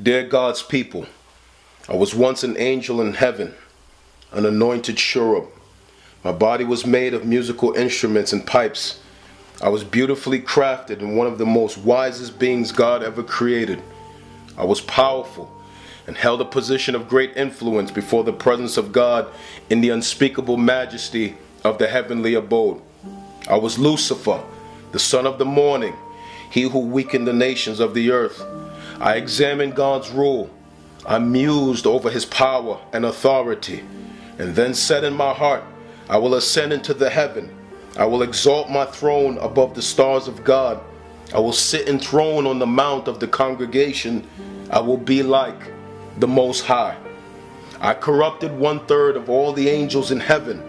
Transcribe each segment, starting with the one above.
Dear God's people, I was once an angel in heaven, an anointed cherub. My body was made of musical instruments and pipes. I was beautifully crafted and one of the most wisest beings God ever created. I was powerful and held a position of great influence before the presence of God in the unspeakable majesty of the heavenly abode. I was Lucifer, the son of the morning, he who weakened the nations of the earth. I examined God's rule. I mused over his power and authority, and then said in my heart, I will ascend into the heaven. I will exalt my throne above the stars of God. I will sit enthroned on the mount of the congregation. I will be like the Most High. I corrupted 1/3 of all the angels in heaven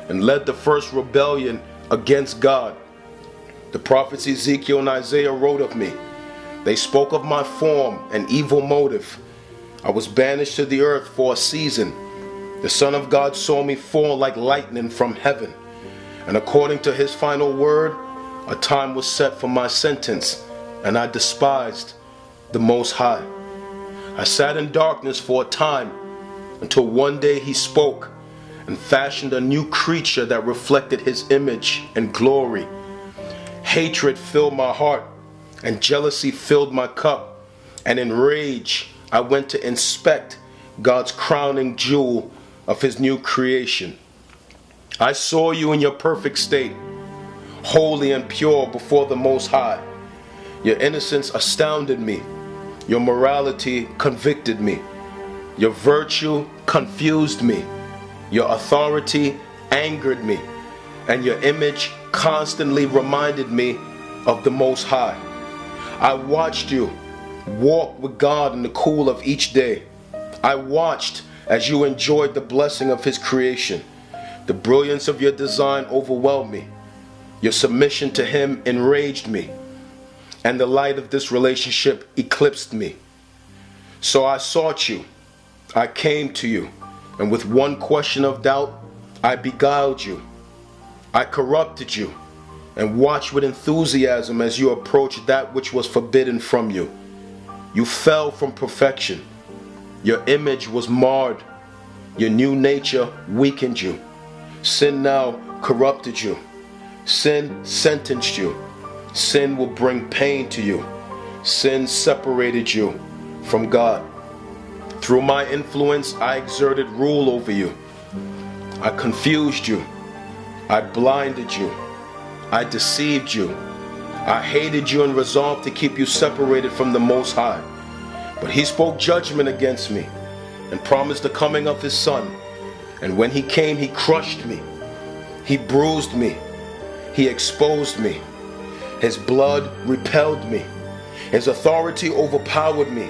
and led the first rebellion against God. The prophets Ezekiel and Isaiah wrote of me. They spoke of my form and evil motive. I was banished to the earth for a season. The Son of God saw me fall like lightning from heaven. And according to his final word, a time was set for my sentence, and I despised the Most High. I sat in darkness for a time until one day he spoke and fashioned a new creature that reflected his image and glory. Hatred filled my heart and jealousy filled my cup, and in rage I went to inspect God's crowning jewel of his new creation. I saw you in your perfect state, holy and pure before the Most High. Your innocence astounded me. Your morality convicted me. Your virtue confused me. Your authority angered me. And your image constantly reminded me of the Most High. I watched you walk with God in the cool of each day. I watched as you enjoyed the blessing of his creation. The brilliance of your design overwhelmed me. Your submission to him enraged me. And the light of this relationship eclipsed me. So I sought you. I came to you. And with one question of doubt, I beguiled you. I corrupted you and watched with enthusiasm as you approached that which was forbidden from you. You fell from perfection. Your image was marred. Your new nature weakened you. Sin now corrupted you. Sin sentenced you. Sin will bring pain to you. Sin separated you from God. Through my influence, I exerted rule over you. I confused you. I blinded you. I deceived you. I hated you and resolved to keep you separated from the Most High. But he spoke judgment against me and promised the coming of his Son. And when he came, he crushed me. He bruised me. He exposed me. His blood repelled me. His authority overpowered me.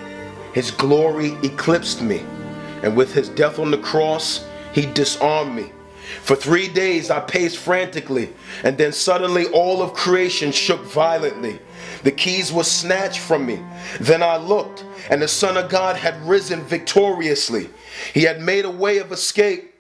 His glory eclipsed me. And with his death on the cross, he disarmed me. For 3 days I paced frantically, and then suddenly all of creation shook violently. The keys were snatched from me. Then I looked, and the Son of God had risen victoriously. He had made a way of escape.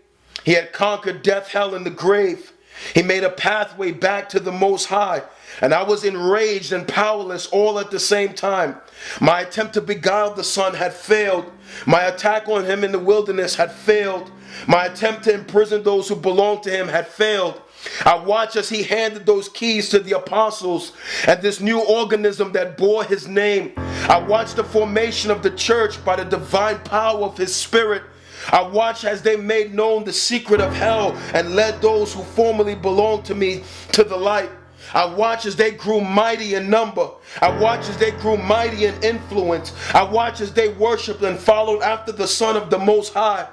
He had conquered death, hell, and the grave. He made a pathway back to the Most High, and I was enraged and powerless all at the same time. My attempt to beguile the Son had failed. My attack on him in the wilderness had failed. My attempt to imprison those who belonged to him had failed. I watched as he handed those keys to the apostles and this new organism that bore his name. I watched the formation of the church by the divine power of his Spirit. I watched as they made known the secret of hell and led those who formerly belonged to me to the light. I watched as they grew mighty in number. I watched as they grew mighty in influence. I watched as they worshiped and followed after the Son of the Most High.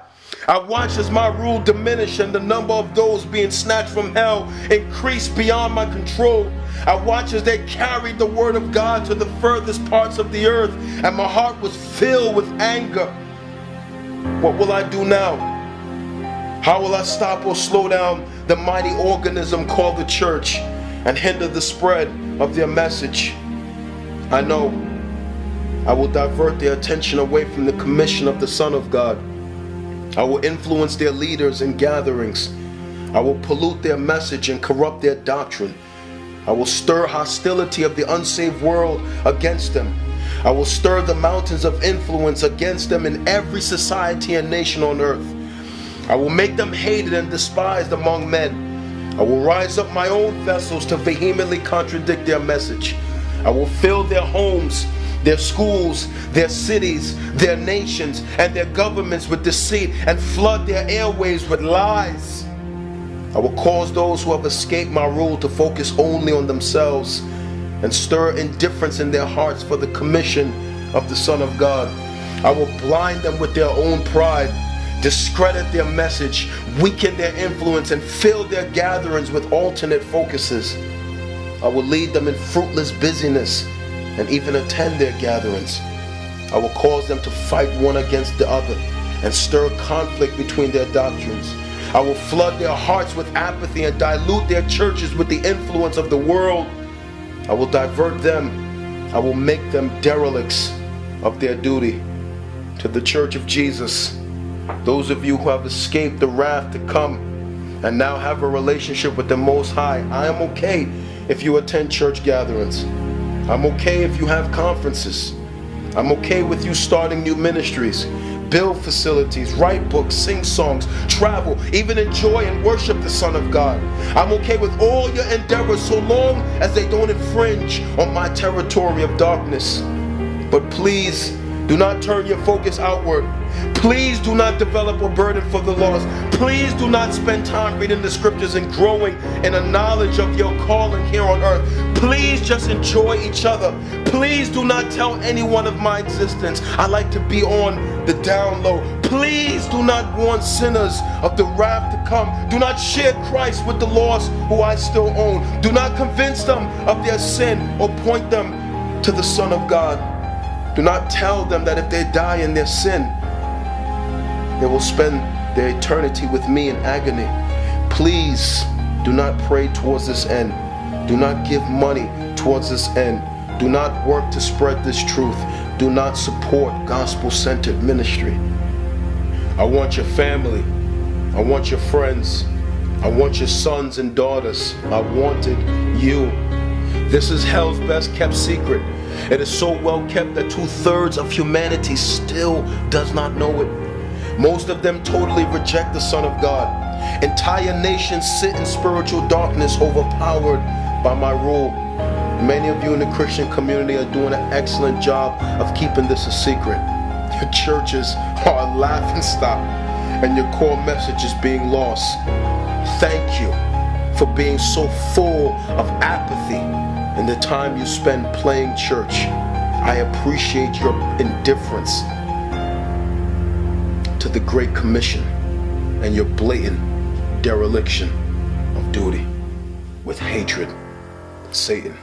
I watched as my rule diminished and the number of those being snatched from hell increased beyond my control. I watched as they carried the word of God to the furthest parts of the earth, and my heart was filled with anger. What will I do now? How will I stop or slow down the mighty organism called the church and hinder the spread of their message? I know I will divert their attention away from the commission of the Son of God. I will influence their leaders and gatherings. I will pollute their message and corrupt their doctrine. I will stir hostility of the unsaved world against them. I will stir the mountains of influence against them in every society and nation on earth. I will make them hated and despised among men. I will rise up my own vessels to vehemently contradict their message. I will fill their homes, their schools, their cities, their nations, and their governments with deceit and flood their airwaves with lies. I will cause those who have escaped my rule to focus only on themselves and stir indifference in their hearts for the commission of the Son of God. I will blind them with their own pride, discredit their message, weaken their influence, and fill their gatherings with alternate focuses. I will lead them in fruitless busyness and even attend their gatherings. I will cause them to fight one against the other and stir conflict between their doctrines. I will flood their hearts with apathy and dilute their churches with the influence of the world. I will divert them. I will make them derelicts of their duty. To the Church of Jesus, those of you who have escaped the wrath to come and now have a relationship with the Most High, I am okay if you attend church gatherings. I'm okay if you have conferences. I'm okay with you starting new ministries, build facilities, write books, sing songs, travel, even enjoy and worship the Son of God. I'm okay with all your endeavors so long as they don't infringe on my territory of darkness. But please do not turn your focus outward. Please do not develop a burden for the lost. Please do not spend time reading the scriptures and growing in a knowledge of your calling here on earth. Please just enjoy each other. Please do not tell anyone of my existence. I like to be on the down low. Please do not warn sinners of the wrath to come. Do not share Christ with the lost who I still own. Do not convince them of their sin or point them to the Son of God. Do not tell them that if they die in their sin, they will spend their eternity with me in agony. Please do not pray towards this end. Do not give money towards this end. Do not work to spread this truth. Do not support gospel-centered ministry. I want your family. I want your friends. I want your sons and daughters. I wanted you. This is hell's best kept secret. It is so well kept that 2/3 of humanity still does not know it. Most of them totally reject the Son of God. Entire nations sit in spiritual darkness, overpowered by my rule. Many of you in the Christian community are doing an excellent job of keeping this a secret. Your churches are a laughingstock, and your core message is being lost. Thank you for being so full of apathy in the time you spend playing church. I appreciate your indifference to the Great Commission and your blatant dereliction of duty with hatred. Satan.